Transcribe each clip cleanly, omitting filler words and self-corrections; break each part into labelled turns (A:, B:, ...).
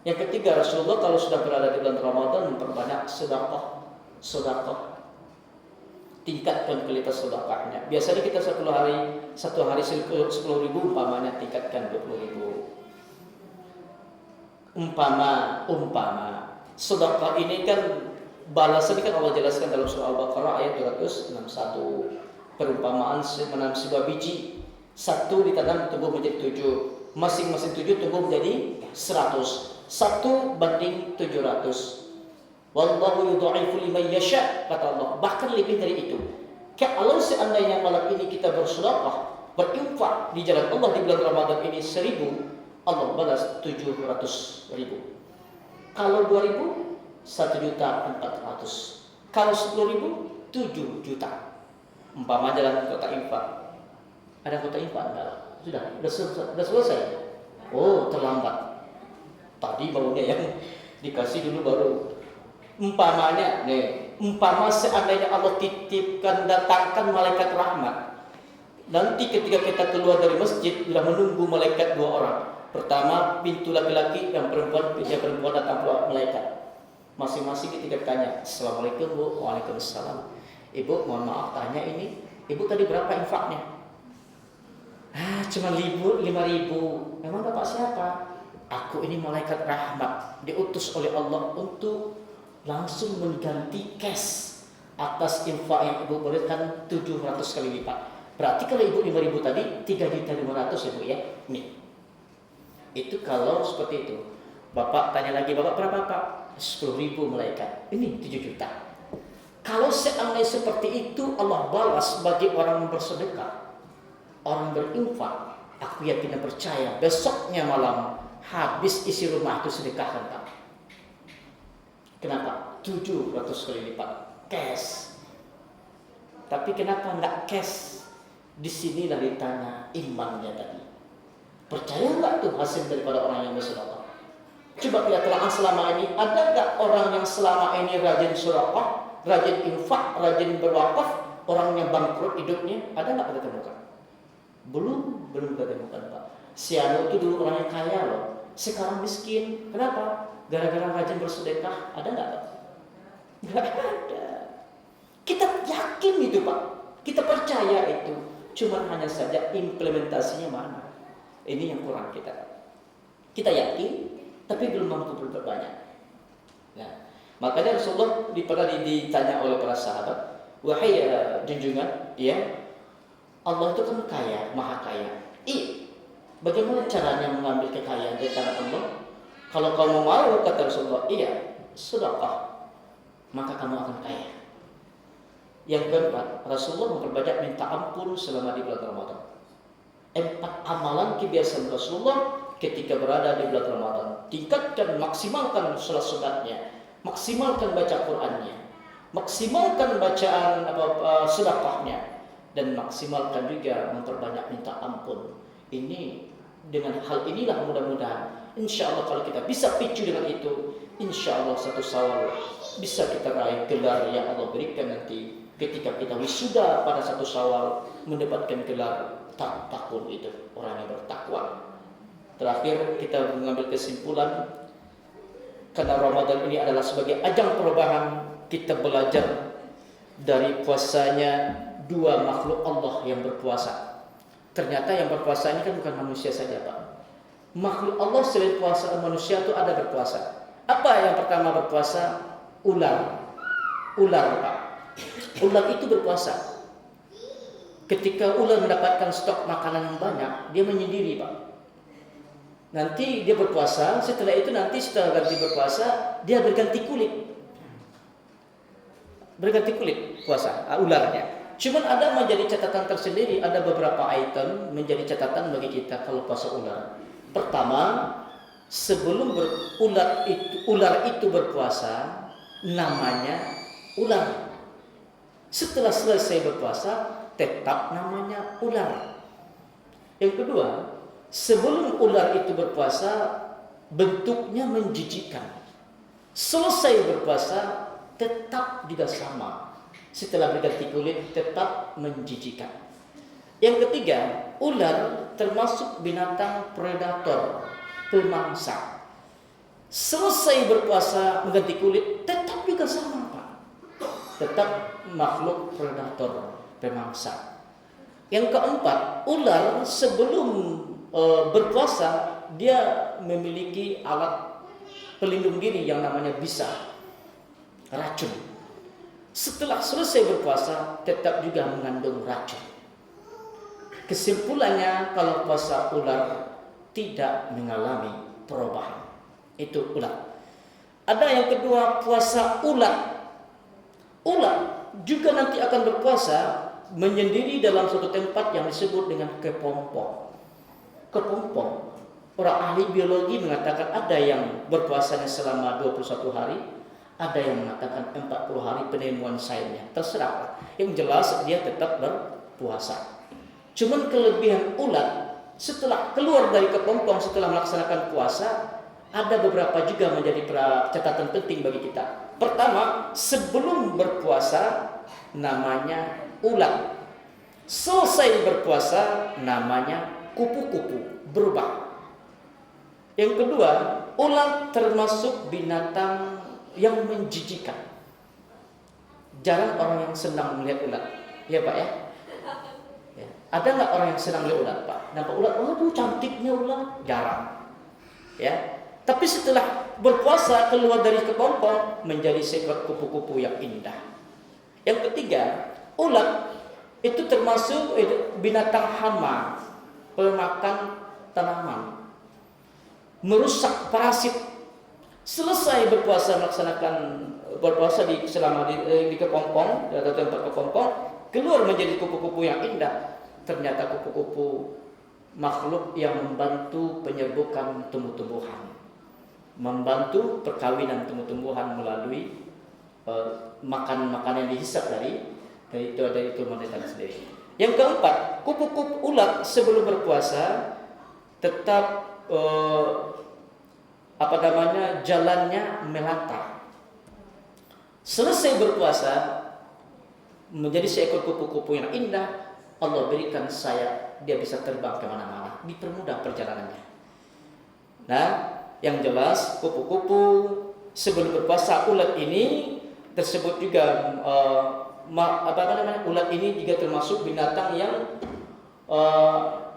A: Yang ketiga, Rasulullah kalau sudah berada di bulan Ramadan memperbanyak sedekah. Tingkatkan kualitas sedekahnya. Biasanya kita satu hari 10.000, umpamanya tingkatkan 20.000. Umpama sedekah ini kan balasan kan Allah jelaskan dalam surah Al-Baqarah ayat 261. Perumpamaan menanam sebuah biji, satu ditanam tumbuh menjadi 7, masing-masing 7 tumbuh menjadi 100, 1:700. Wallahu yudha'ifu liman yasha, kata Allah, bahkan lebih dari itu. Kalau seandainya malam ini kita bersedekah, berinfak di jalan Allah di bulan Ramadan ini 1.000, Allah balas 700.000. Kalau 2.000, 1.400.000. Kalau 10.000, 7 juta. Umpama jalan kota infak. Ada kota infak enggak? Sudah selesai. Oh, terlambat. Tadi baunya yang dikasih dulu baru. Umpamanya, umpama seandainya Allah titipkan, datangkan malaikat rahmat. Nanti ketika kita keluar dari masjid, sudah menunggu malaikat 2 orang. Pertama, pintu laki-laki, yang perempuan datang keluar malaikat. Masing-masing ketika tanya, Assalamualaikum Bu, Waalaikumsalam. Ibu, mohon maaf tanya ini, Ibu tadi berapa infaknya? Cuma 5.000. Memang Bapak siapa? Aku ini malaikat rahmat, diutus oleh Allah untuk langsung mengganti cash atas infak yang Ibu berikan 700 kali lipat. Berarti kalau Ibu 5.000 tadi 3.500.000 ya Bu ya. Nih. Itu kalau seperti itu. Bapak tanya lagi, Bapak berapa Pak? 10.000 malaikat. Ini 7 juta. Kalau seandainya seperti itu Allah balas bagi orang yang bersedekah, orang berinfak, aku yakin dan percaya besoknya malam habis isi rumah itu sedekahkan Pak. Kenapa? 700 kali lipat cash. Tapi kenapa enggak cash? Disinilah ditanya imannya tadi. Percaya enggak tuh hasil daripada orang yang bersedekah? Coba kita telah selama ini, ada enggak orang yang selama ini rajin sedekah, rajin infak, rajin berwakaf, orang yang bangkrut hidupnya? Ada enggak kita temukan? Belum kita temukan Pak. Si Anu itu dulu orang yang kaya loh, sekarang miskin. Kenapa? Gara-gara rajin bersedekah. Ada enggak Pak? Enggak ada. Kita yakin itu Pak. Kita percaya itu. Cuma hanya saja implementasinya mana. Ini yang kurang kita. Kita yakin, tapi belum mampu berbanyak. Nah, makanya Rasulullah pernah ditanya oleh para sahabat, wahai junjungan, ya, Allah itu kan kaya, maha kaya. Bagaimana caranya mengambil kekayaan dari tangan Allah? Kalau kamu mau, kata Rasulullah, iya, sedekah, maka kamu akan kaya. Yang keempat, Rasulullah memperbanyak minta ampun selama di bulan Ramadan. 4 amalan kebiasaan Rasulullah ketika berada di bulan Ramadan. Tingkatkan, maksimalkan salat sunatnya, maksimalkan baca Qur'annya, maksimalkan bacaan sedekahnya, dan maksimalkan juga memperbanyak minta ampun. Ini dengan hal inilah mudah-mudahan insya Allah kalau kita bisa picu dengan itu, insya Allah 1 Syawal bisa kita raih gelar yang Allah berikan nanti ketika kita wisuda pada 1 Syawal, mendapatkan gelar takun itu, orang yang bertakwa. Terakhir kita mengambil kesimpulan, karena Ramadan ini adalah sebagai ajang perubahan, kita belajar dari puasanya 2 makhluk Allah yang berpuasa. Ternyata yang berpuasa ini kan bukan manusia saja Pak. Makhluk Allah selain puasa manusia itu ada berpuasa. Apa yang pertama berpuasa? Ular Pak. Ular itu berpuasa. Ketika ular mendapatkan stok makanan yang banyak, dia menyendiri Pak. Nanti dia berpuasa, setelah ganti berpuasa, dia berganti kulit puasa, ularnya. Cuman ada menjadi catatan tersendiri, ada beberapa item menjadi catatan bagi kita kalau puasa ular. Pertama, sebelum ular itu berpuasa, namanya ular. Setelah selesai berpuasa, tetap namanya ular. Yang kedua, sebelum ular itu berpuasa, bentuknya menjijikkan. Selesai berpuasa, tetap juga sama. Setelah berganti kulit, tetap menjijikkan. Yang ketiga, ular termasuk binatang predator, pemangsa. Selesai berpuasa mengganti kulit, tetap juga sama Pak. Tetap makhluk predator, pemangsa. Yang keempat, ular sebelum berpuasa dia memiliki alat pelindung diri yang namanya bisa, racun. Setelah selesai berpuasa tetap juga mengandung racun. Kesimpulannya, kalau puasa ular tidak mengalami perubahan. Itu ular. Ada yang kedua, puasa ulat. Ulat juga nanti akan berpuasa menyendiri dalam suatu tempat yang disebut dengan kepompong. Kepompong. Orang ahli biologi mengatakan ada yang berpuasanya selama 21 hari, ada yang mengatakan 40 hari, penemuan sainsnya. Terserah. Yang jelas dia tetap berpuasa. Cuman kelebihan ulat, setelah keluar dari kepompong setelah melaksanakan puasa, ada beberapa juga menjadi catatan penting bagi kita. Pertama, sebelum berpuasa namanya ulat. Selesai berpuasa namanya kupu-kupu, berubah. Yang kedua, ulat termasuk binatang yang menjijikan. Jarang orang yang senang melihat ulat. Ya Pak ya? Ya. Ada nggak orang yang senang melihat ulat Pak? Nampak ulat, waduh cantiknya ulat. Jarang. Ya. Tapi setelah berpuasa keluar dari kepompong menjadi seekor kupu-kupu yang indah. Yang ketiga, ulat itu termasuk binatang hama, pemakan tanaman, merusak parasit. Selesai berpuasa selama di kepompong atau tempat kepompong, keluar menjadi kupu-kupu yang indah. Ternyata kupu-kupu makhluk yang membantu penyerbukan tumbuh-tumbuhan, membantu perkawinan tumbuh-tumbuhan melalui makanan yang dihisap dari tumbuh-tumbuhan sendiri. Yang keempat, kupu-kupu ulat sebelum berpuasa tetap jalannya melata. Selesai berpuasa menjadi seekor kupu-kupu yang indah. Allah berikan sayap, dia bisa terbang kemana-mana, dipermudah perjalanannya. Nah, yang jelas kupu-kupu sebelum berpuasa ulat ini tersebut juga ulat ini juga termasuk binatang yang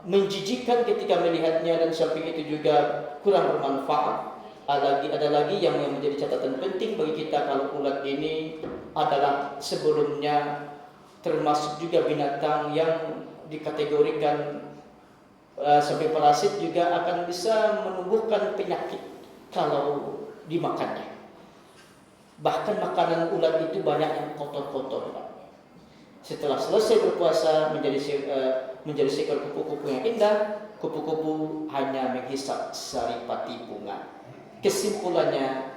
A: menjijikkan ketika melihatnya, dan samping itu juga kurang bermanfaat. Ada lagi yang menjadi catatan penting bagi kita, kalau ulat ini adalah sebelumnya termasuk juga binatang yang dikategorikan sampai parasit juga akan bisa menumbuhkan penyakit kalau dimakannya. Bahkan makanan ulat itu banyak yang kotor-kotor. Setelah selesai berpuasa menjadi seekor kupu-kupu yang indah, kupu-kupu hanya menghisap saripati bunga. Kesimpulannya,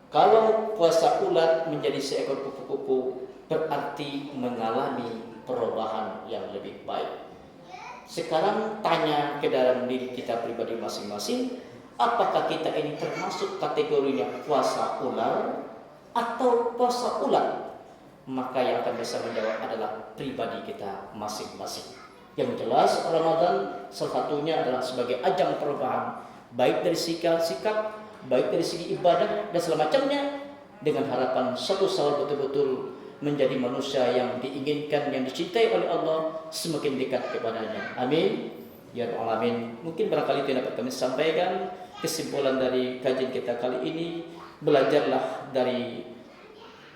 A: kalau puasa ulat menjadi seekor kupu-kupu berarti mengalami perubahan yang lebih baik. Sekarang tanya ke dalam diri kita pribadi masing-masing, apakah kita ini termasuk kategorinya puasa ular atau puasa ulat? Maka yang akan bisa menjawab adalah pribadi kita masing-masing. Yang jelas Ramadan salah satunya adalah sebagai ajang perubahan, baik dari sikap, baik dari segi ibadah dan semacamnya, dengan harapan suatu saat betul-betul menjadi manusia yang diinginkan, yang dicintai oleh Allah, semakin dekat kepadanya. Amin ya rabbal alamin. Mungkin barangkali itu yang dapat kami sampaikan. Kesimpulan dari kajian kita kali ini, belajarlah dari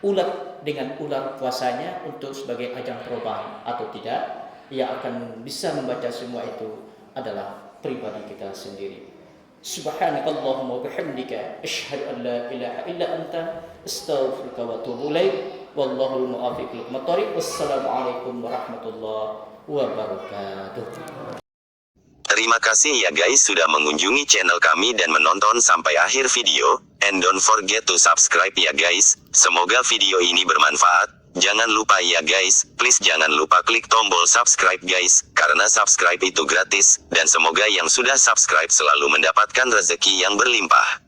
A: ulat dengan ular puasanya untuk sebagai ajang perubahan atau tidak. Yang akan bisa membaca semua itu adalah pribadi kita sendiri. Subhanakallahumma wa bihamdika asyhadu an la ilaha illa anta astaghfiruka wa atubu ilaik. Wallahul muwaffiq ila aqwamit thoriq. Wassalamualaikum warahmatullahi wabarakatuh.
B: Terima kasih ya guys sudah mengunjungi channel kami dan menonton sampai akhir video. And don't forget to subscribe ya guys. Semoga video ini bermanfaat. Jangan lupa ya guys, please jangan lupa klik tombol subscribe guys, karena subscribe itu gratis. Dan semoga yang sudah subscribe selalu mendapatkan rezeki yang berlimpah.